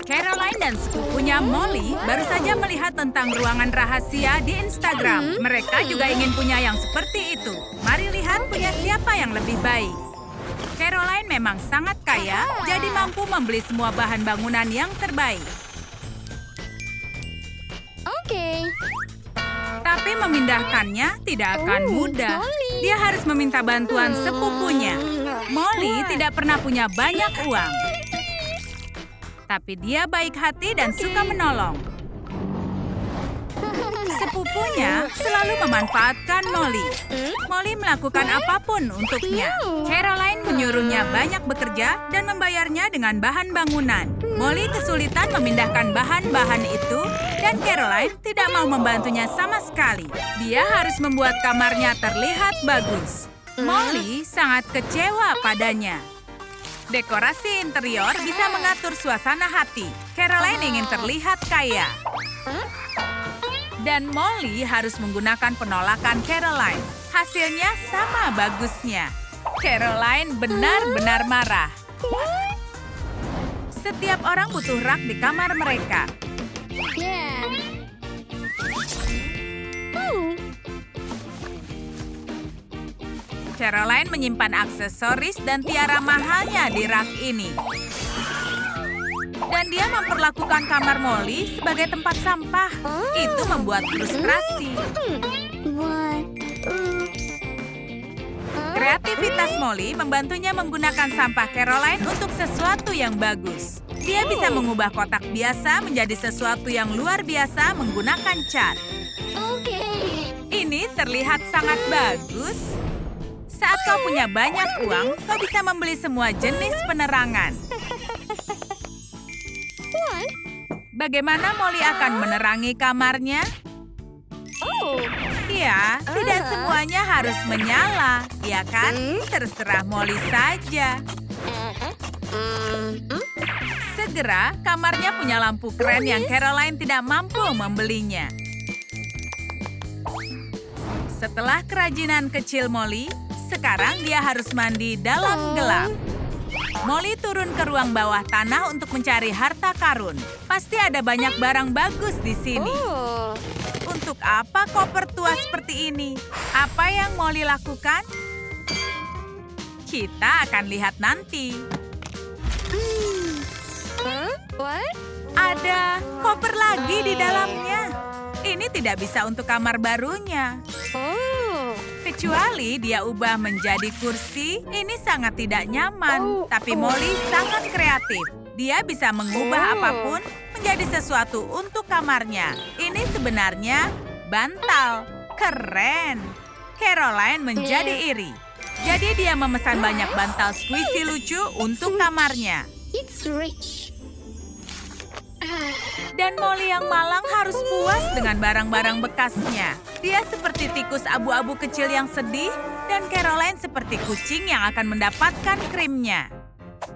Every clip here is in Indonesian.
Caroline dan sepupunya Molly baru saja melihat tentang ruangan rahasia di Instagram. Mereka juga ingin punya yang seperti itu. Mari lihat punya siapa yang lebih baik. Caroline memang sangat kaya, jadi mampu membeli semua bahan bangunan yang terbaik. Oke. Tapi memindahkannya tidak akan mudah. Molly. Dia harus meminta bantuan sepupunya. Molly tidak pernah punya banyak uang. Tapi dia baik hati dan suka menolong. Sepupunya selalu memanfaatkan Molly. Molly melakukan apapun untuknya. Caroline menyuruhnya banyak bekerja dan membayarnya dengan bahan bangunan. Molly kesulitan memindahkan bahan-bahan itu dan Caroline tidak mau membantunya sama sekali. Dia harus membuat kamarnya terlihat bagus. Molly sangat kecewa padanya. Dekorasi interior bisa mengatur suasana hati. Caroline ingin terlihat kaya. Dan Molly harus menggunakan penolakan Caroline. Hasilnya sama bagusnya. Caroline benar-benar marah. Setiap orang butuh rak di kamar mereka. Yeah. Caroline menyimpan aksesoris dan tiara mahalnya di rak ini. Dan dia memperlakukan kamar Molly sebagai tempat sampah. Itu membuat frustrasi. What? Oops. Kreativitas Molly membantunya menggunakan sampah Caroline untuk sesuatu yang bagus. Dia bisa mengubah kotak biasa menjadi sesuatu yang luar biasa menggunakan cat. Oke. Ini terlihat sangat bagus. Saat kau punya banyak uang, kau bisa membeli semua jenis penerangan. What? Bagaimana Molly akan menerangi kamarnya? Oh. Ya, tidak semuanya harus menyala, ya kan? Terserah Molly saja. Segera, kamarnya punya lampu keren yang Caroline tidak mampu membelinya. Setelah kerajinan kecil Molly, sekarang dia harus mandi dalam gelap. Molly turun ke ruang bawah tanah untuk mencari harta karun. Pasti ada banyak barang bagus di sini. Oh. Untuk apa koper tua seperti ini? Apa yang Molly lakukan? Kita akan lihat nanti. What? Ada koper lagi di dalamnya. Ini tidak bisa untuk kamar barunya. Oh. Kecuali dia ubah menjadi kursi, ini sangat tidak nyaman. Tapi Molly sangat kreatif. Dia bisa mengubah apapun menjadi sesuatu untuk kamarnya. Ini sebenarnya bantal. Keren. Caroline menjadi iri. Jadi dia memesan banyak bantal squishy lucu untuk kamarnya. It's rich. Dan Molly yang malang harus puas dengan barang-barang bekasnya. Dia seperti tikus abu-abu kecil yang sedih, dan Caroline seperti kucing yang akan mendapatkan krimnya.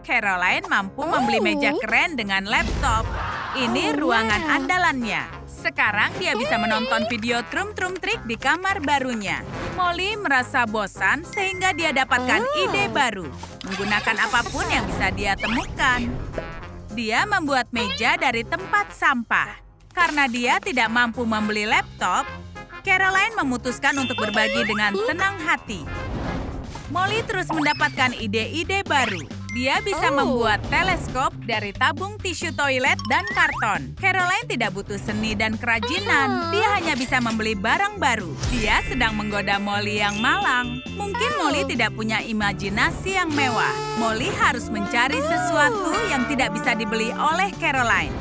Caroline mampu membeli meja keren dengan laptop. Ini ruangan andalannya. Sekarang dia bisa menonton video trum-trum trik di kamar barunya. Molly merasa bosan sehingga dia dapatkan ide baru. Menggunakan apapun yang bisa dia temukan. Dia membuat meja dari tempat sampah. Karena dia tidak mampu membeli laptop, Caroline memutuskan untuk berbagi dengan senang hati. Molly terus mendapatkan ide-ide baru. Dia bisa membuat teleskop dari tabung tisu toilet dan karton. Caroline tidak butuh seni dan kerajinan. Dia hanya bisa membeli barang baru. Dia sedang menggoda Molly yang malang. Mungkin Molly tidak punya imajinasi yang mewah. Molly harus mencari sesuatu yang tidak bisa dibeli oleh Caroline.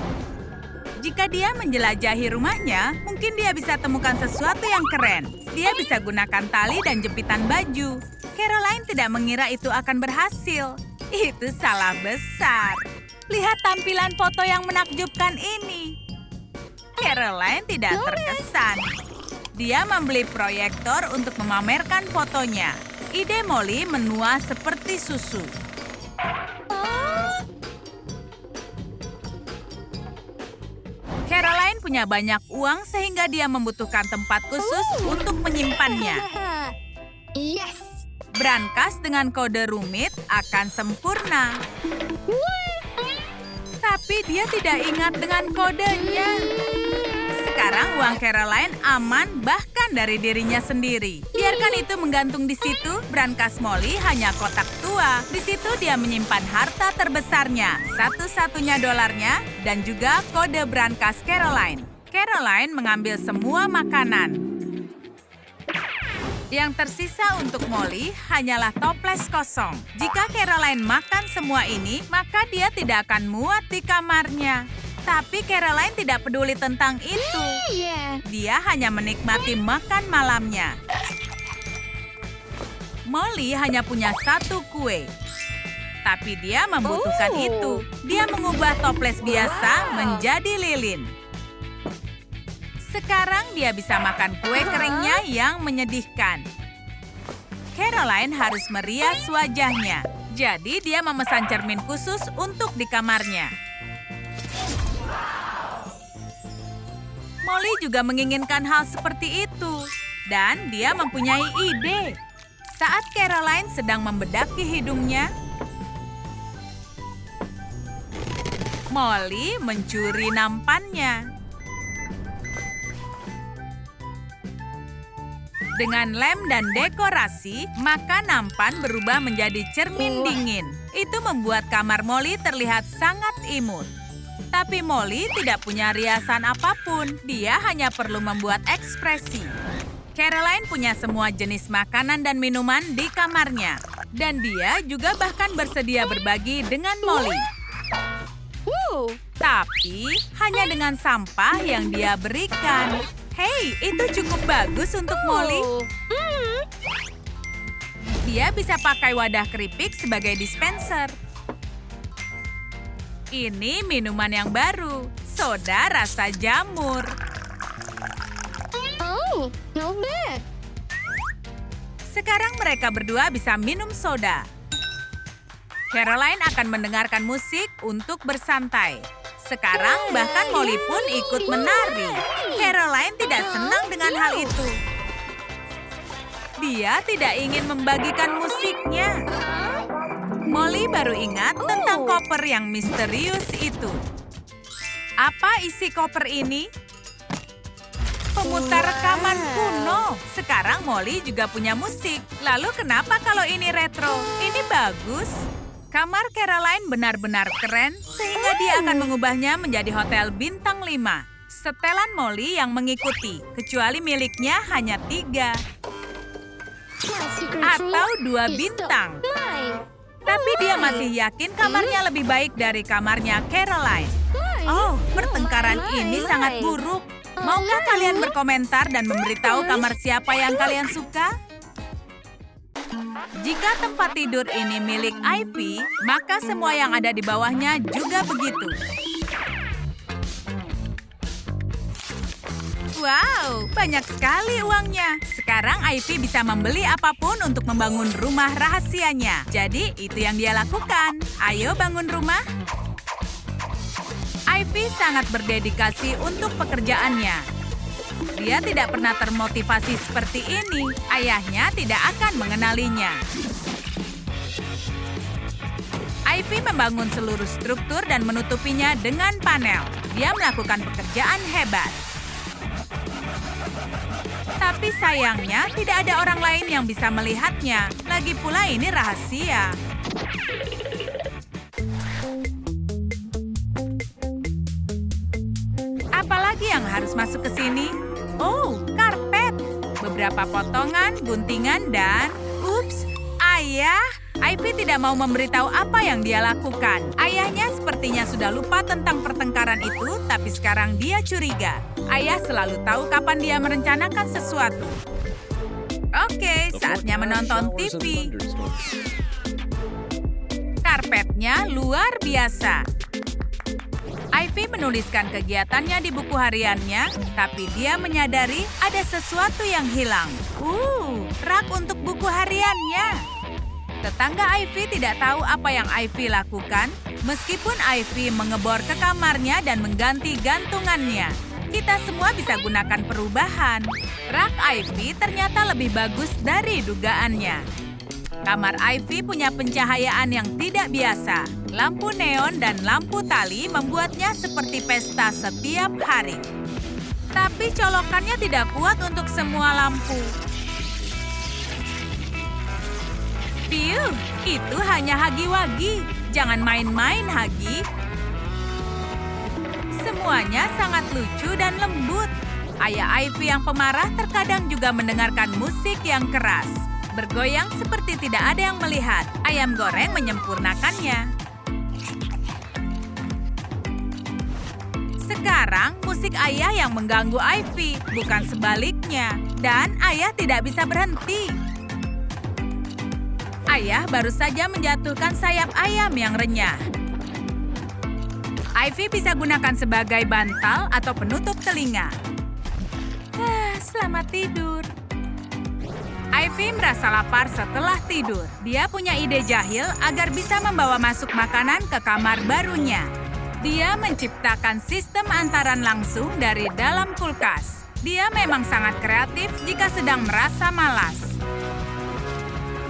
Jika dia menjelajahi rumahnya, mungkin dia bisa temukan sesuatu yang keren. Dia bisa gunakan tali dan jepitan baju. Caroline tidak mengira itu akan berhasil. Itu salah besar. Lihat tampilan foto yang menakjubkan ini. Caroline tidak terkesan. Dia membeli proyektor untuk memamerkan fotonya. Ide Molly menua seperti susu. Caroline punya banyak uang sehingga dia membutuhkan tempat khusus untuk menyimpannya. Yes. Brankas dengan kode rumit akan sempurna. Tapi dia tidak ingat dengan kodenya. Sekarang uang Caroline aman bahkan dari dirinya sendiri. Biarkan itu menggantung di situ, brankas Molly hanya kotak tua. Di situ dia menyimpan harta terbesarnya, satu-satunya dolarnya, dan juga kode brankas Caroline. Caroline mengambil semua makanan. Yang tersisa untuk Molly hanyalah toples kosong. Jika Caroline makan semua ini, maka dia tidak akan muat di kamarnya. Tapi Caroline tidak peduli tentang itu. Yeah. Dia hanya menikmati makan malamnya. Molly hanya punya satu kue. Tapi dia membutuhkan itu. Dia mengubah toples biasa menjadi lilin. Sekarang dia bisa makan kue keringnya yang menyedihkan. Caroline harus merias wajahnya. Jadi dia memesan cermin khusus untuk di kamarnya. Molly juga menginginkan hal seperti itu. Dan dia mempunyai ide. Saat Caroline sedang membedaki hidungnya, Molly mencuri nampannya. Dengan lem dan dekorasi, maka nampan berubah menjadi cermin dingin. Itu membuat kamar Molly terlihat sangat imut. Tapi Molly tidak punya riasan apapun. Dia hanya perlu membuat ekspresi. Caroline punya semua jenis makanan dan minuman di kamarnya. Dan dia juga bahkan bersedia berbagi dengan Molly. Woo. Tapi hanya dengan sampah yang dia berikan. Hei, itu cukup bagus untuk Molly. Dia bisa pakai wadah keripik sebagai dispenser. Ini minuman yang baru, soda rasa jamur. Oh, no bad. Sekarang mereka berdua bisa minum soda. Caroline akan mendengarkan musik untuk bersantai. Sekarang bahkan Molly pun ikut menari. Caroline tidak senang dengan hal itu. Dia tidak ingin membagikan musiknya. Molly baru ingat tentang koper yang misterius itu. Apa isi koper ini? Pemutar rekaman kuno. Sekarang Molly juga punya musik. Lalu kenapa kalau ini retro? Ini bagus. Kamar Caroline benar-benar keren sehingga dia akan mengubahnya menjadi hotel bintang 5. Setelan Molly yang mengikuti, kecuali miliknya hanya 3 My secret atau drawer 2 is bintang. still mine. Tapi dia masih yakin kamarnya lebih baik dari kamarnya Caroline. Mine. Oh, pertengkaran ini sangat buruk. Maukah kalian berkomentar dan memberitahu kamar siapa yang kalian suka? Jika tempat tidur ini milik Ivy, maka semua yang ada di bawahnya juga begitu. Wow, banyak sekali uangnya. Sekarang Ivy bisa membeli apapun untuk membangun rumah rahasianya. Jadi, itu yang dia lakukan. Ayo bangun rumah. Ivy sangat berdedikasi untuk pekerjaannya. Dia tidak pernah termotivasi seperti ini. Ayahnya tidak akan mengenalinya. Ivy membangun seluruh struktur dan menutupinya dengan panel. Dia melakukan pekerjaan hebat. Tapi sayangnya tidak ada orang lain yang bisa melihatnya. Lagi pula ini rahasia. Apalagi yang harus masuk ke sini? Oh, karpet. Beberapa potongan, guntingan, dan... Ups, ayah. Ivy tidak mau memberitahu apa yang dia lakukan. Ayahnya sepertinya sudah lupa tentang pertengkaran itu, tapi sekarang dia curiga. Ayah selalu tahu kapan dia merencanakan sesuatu. Oke, saatnya menonton TV. Karpetnya luar biasa. Ivy menuliskan kegiatannya di buku hariannya, tapi dia menyadari ada sesuatu yang hilang. Rak untuk buku hariannya. Tetangga Ivy tidak tahu apa yang Ivy lakukan, meskipun Ivy mengebor ke kamarnya dan mengganti gantungannya. Kita semua bisa gunakan perubahan. Rak Ivy ternyata lebih bagus dari dugaannya. Kamar Ivy punya pencahayaan yang tidak biasa. Lampu neon dan lampu tali membuatnya seperti pesta setiap hari. Tapi colokannya tidak kuat untuk semua lampu. Phew, itu hanya hagi-wagi. Jangan main-main, Hagi. Semuanya sangat lucu dan lembut. Ayah Ivy yang pemarah terkadang juga mendengarkan musik yang keras. Bergoyang seperti tidak ada yang melihat. Ayam goreng menyempurnakannya. Sekarang musik ayah yang mengganggu Ivy, bukan sebaliknya. Dan ayah tidak bisa berhenti. Ayah baru saja menjatuhkan sayap ayam yang renyah. Ivy bisa gunakan sebagai bantal atau penutup telinga. Selamat tidur. Ivy merasa lapar setelah tidur. Dia punya ide jahil agar bisa membawa masuk makanan ke kamar barunya. Dia menciptakan sistem antaran langsung dari dalam kulkas. Dia memang sangat kreatif jika sedang merasa malas.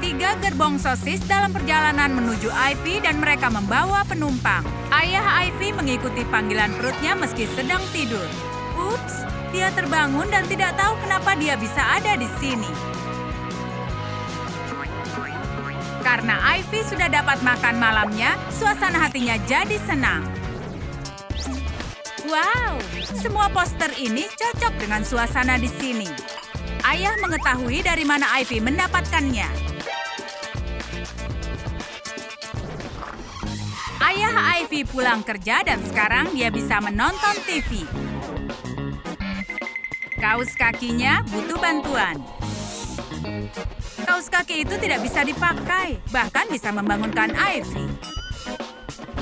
3 gerbong sosis dalam perjalanan menuju Ivy dan mereka membawa penumpang. Ayah Ivy mengikuti panggilan perutnya meski sedang tidur. Ups, dia terbangun dan tidak tahu kenapa dia bisa ada di sini. Karena Ivy sudah dapat makan malamnya, suasana hatinya jadi senang. Wow, semua poster ini cocok dengan suasana di sini. Ayah mengetahui dari mana Ivy mendapatkannya. Ayah Ivy pulang kerja dan sekarang dia bisa menonton TV. Kaus kakinya butuh bantuan. Kaus kaki itu tidak bisa dipakai, bahkan bisa membangunkan Ivy.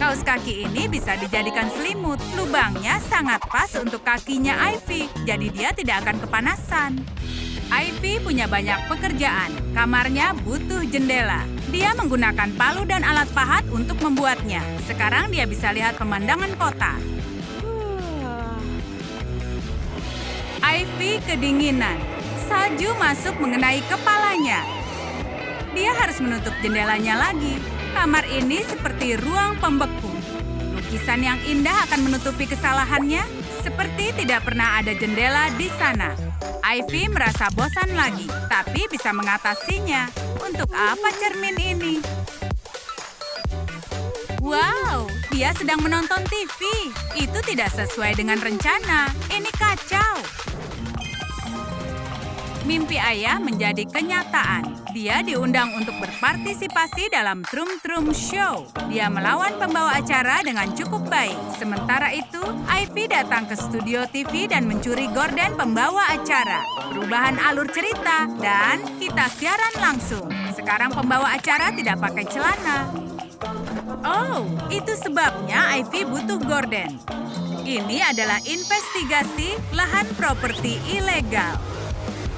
Kaus kaki ini bisa dijadikan selimut. Lubangnya sangat pas untuk kakinya Ivy, jadi dia tidak akan kepanasan. Ivy punya banyak pekerjaan. Kamarnya butuh jendela. Dia menggunakan palu dan alat pahat untuk membuatnya. Sekarang dia bisa lihat pemandangan kota. Ivy kedinginan. Salju masuk mengenai kepalanya. Dia harus menutup jendelanya lagi. Kamar ini seperti ruang pembeku. Lukisan yang indah akan menutupi kesalahannya, seperti tidak pernah ada jendela di sana. Ivy merasa bosan lagi, tapi bisa mengatasinya. Untuk apa cermin ini? Wow, dia sedang menonton TV. Itu tidak sesuai dengan rencana. Ini kacau. Mimpi ayah menjadi kenyataan. Dia diundang untuk berpartisipasi dalam Trum Trum Show. Dia melawan pembawa acara dengan cukup baik. Sementara itu, Ivy datang ke studio TV dan mencuri gorden pembawa acara. Perubahan alur cerita dan kita siaran langsung. Sekarang pembawa acara tidak pakai celana. Oh, itu sebabnya Ivy butuh gorden. Ini adalah investigasi lahan properti ilegal.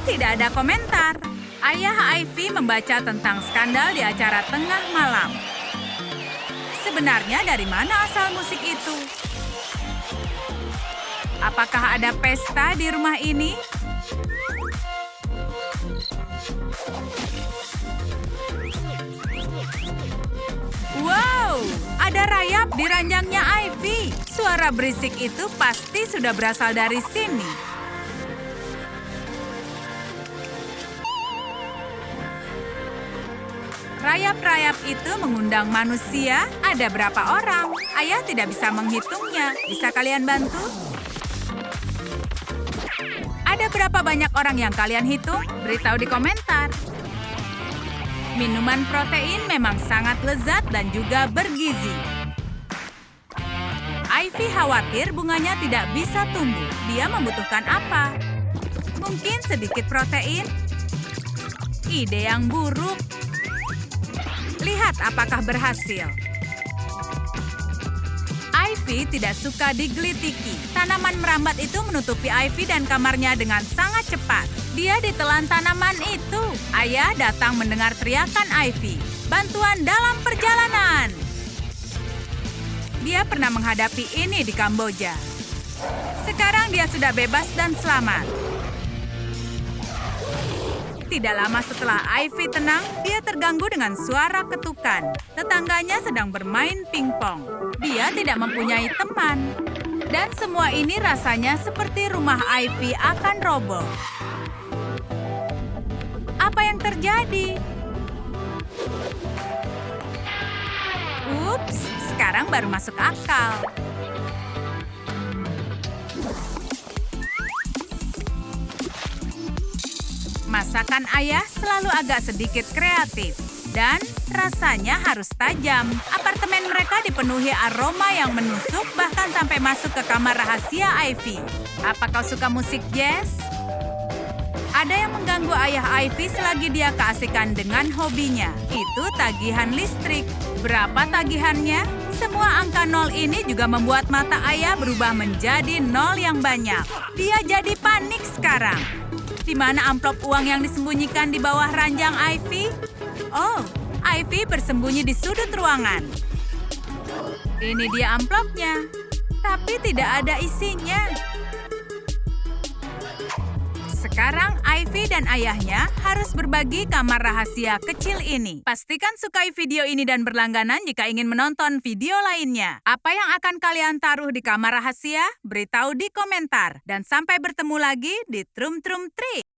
Tidak ada komentar. Ayah Ivy membaca tentang skandal di acara tengah malam. Sebenarnya dari mana asal musik itu? Apakah ada pesta di rumah ini? Wow, ada rayap di ranjangnya Ivy. Suara berisik itu pasti sudah berasal dari sini. Rayap-rayap itu mengundang manusia. Ada berapa orang? Ayah tidak bisa menghitungnya. Bisa kalian bantu? Ada berapa banyak orang yang kalian hitung? Beritahu di komentar. Minuman protein memang sangat lezat dan juga bergizi. Ivy khawatir bunganya tidak bisa tumbuh. Dia membutuhkan apa? Mungkin sedikit protein? Ide yang buruk. Lihat apakah berhasil. Ivy tidak suka digelitiki. Tanaman merambat itu menutupi Ivy dan kamarnya dengan sangat cepat. Dia ditelan tanaman itu. Ayah datang mendengar teriakan Ivy. Bantuan dalam perjalanan. Dia pernah menghadapi ini di Kamboja. Sekarang dia sudah bebas dan selamat. Tidak lama setelah Ivy tenang, dia terganggu dengan suara ketukan. Tetangganya sedang bermain pingpong. Dia tidak mempunyai teman. Dan semua ini rasanya seperti rumah Ivy akan roboh. Apa yang terjadi? Ups, sekarang baru masuk akal. Masakan ayah selalu agak sedikit kreatif dan rasanya harus tajam. Apartemen mereka dipenuhi aroma yang menusuk bahkan sampai masuk ke kamar rahasia Ivy. Apa kau suka musik jazz? Ada yang mengganggu ayah Ivy selagi dia keasikan dengan hobinya. Itu tagihan listrik. Berapa tagihannya? Semua angka nol ini juga membuat mata ayah berubah menjadi nol yang banyak. Dia jadi panik sekarang. Di mana amplop uang yang disembunyikan di bawah ranjang Ivy? Oh, Ivy bersembunyi di sudut ruangan. Ini dia amplopnya, tapi tidak ada isinya. Sekarang Ivy dan ayahnya harus berbagi kamar rahasia kecil ini. Pastikan sukai video ini dan berlangganan jika ingin menonton video lainnya. Apa yang akan kalian taruh di kamar rahasia? Beritahu di komentar. Dan sampai bertemu lagi di Trum Trum Tree.